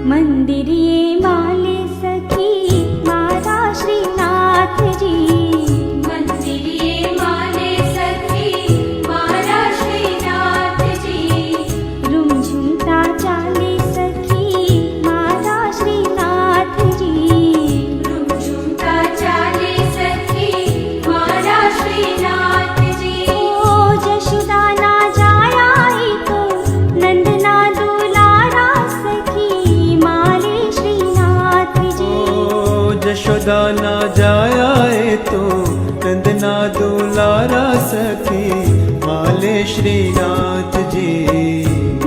મંદિરે માલે સખી મારા શ્રીનાથજી, મંદિરે માલે સખી મારા શ્રીનાથજી, રૂમઝૂમતા ચાલે સખી મારા શ્રીનાથજી, રૂમઝૂમતા ચાલે સખી મારા શ્રીનાથજી. ઓ જશોદાના જાયા તો નંદના દુલારા સખી માલે શ્રીનાથજી, यशोदाना जाया तो नंदना दुलारा सखी माले श्रीनाथ जी.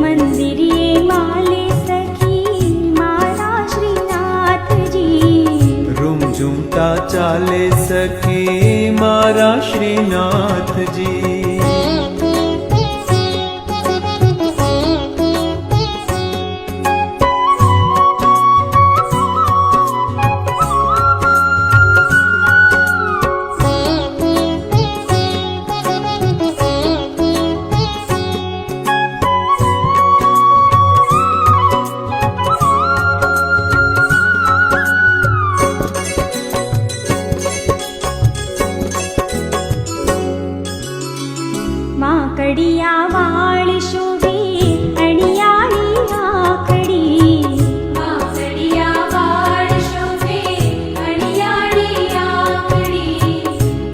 મંદિરે માલે સખી મારા શ્રીનાથજી, રૂમઝૂમતા ચાલે સખી મારા શ્રીનાથજી. કડિયા વાળ શોભે અણિયાળી આકડી, કડિયા વાળ શોભે અણિયાળી આંગળી,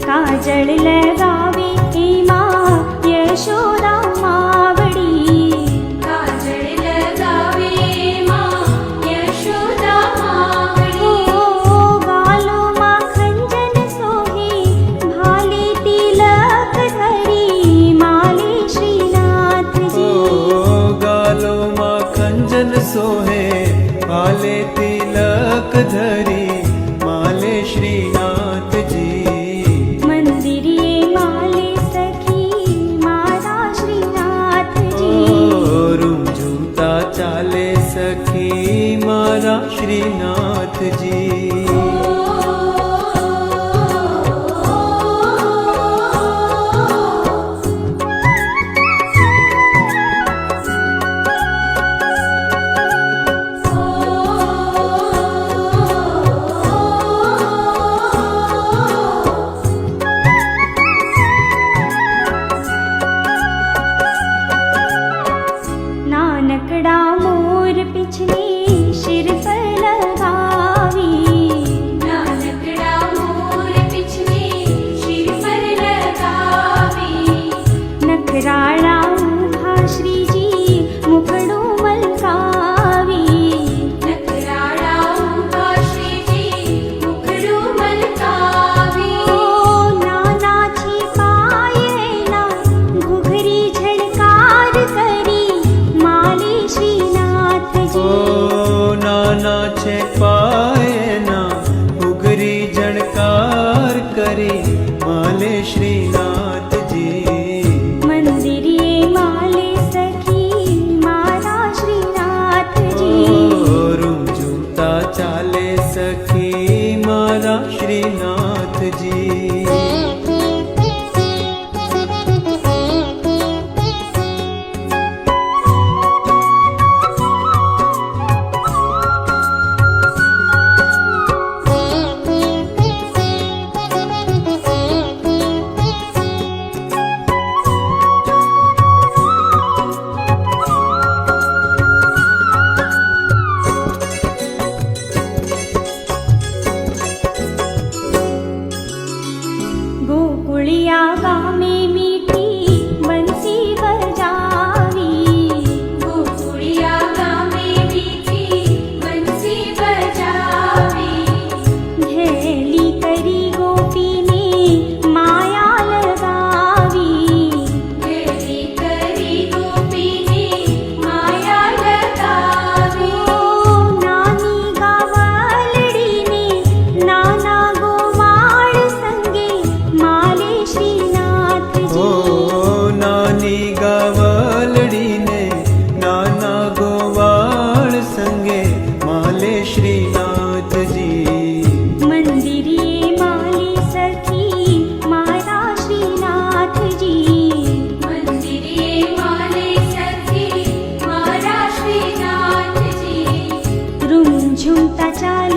કાજળ લગાવે એમાં યશોદા માવડી, કાજળ લગાવે માં યશોદા માવડી, ઓ ગાલોમાં ખંજન સોહે ભાલે તિલક ધરી માલે શ્રીનાથજી, ગાલોમાં ખંજન સોહે ભાલે તિલક ધરી માલે શ્રીનાથજી. મંદિરે માલે સખી મારા શ્રીનાથજી, રૂમઝૂમતા ચાલે સખી મારા શ્રીનાથજી. નાનકડા મોર પીછને શિર પર લગાવી, નાનકડા મોર પીછને શિર પર લગાવી, નખરાળા ઊભા શ્રીજી મુખડું મલકાવી, નખરાળા ઊભા શ્રીજી મુખડું મલકાવી, ઓ નાના છે પાયેલા ઘૂઘરી ઝડકાર કરી માલે શ્રીનાથજી, નાના છે પાયના ઉગરી જણકાર કરી માલે શ્રીનાથજી. મંદિરે માલે સખી મારા શ્રીનાથજી, રૂમઝૂમતા ચાલે સખી મારા શ્રીનાથજી. ચાલે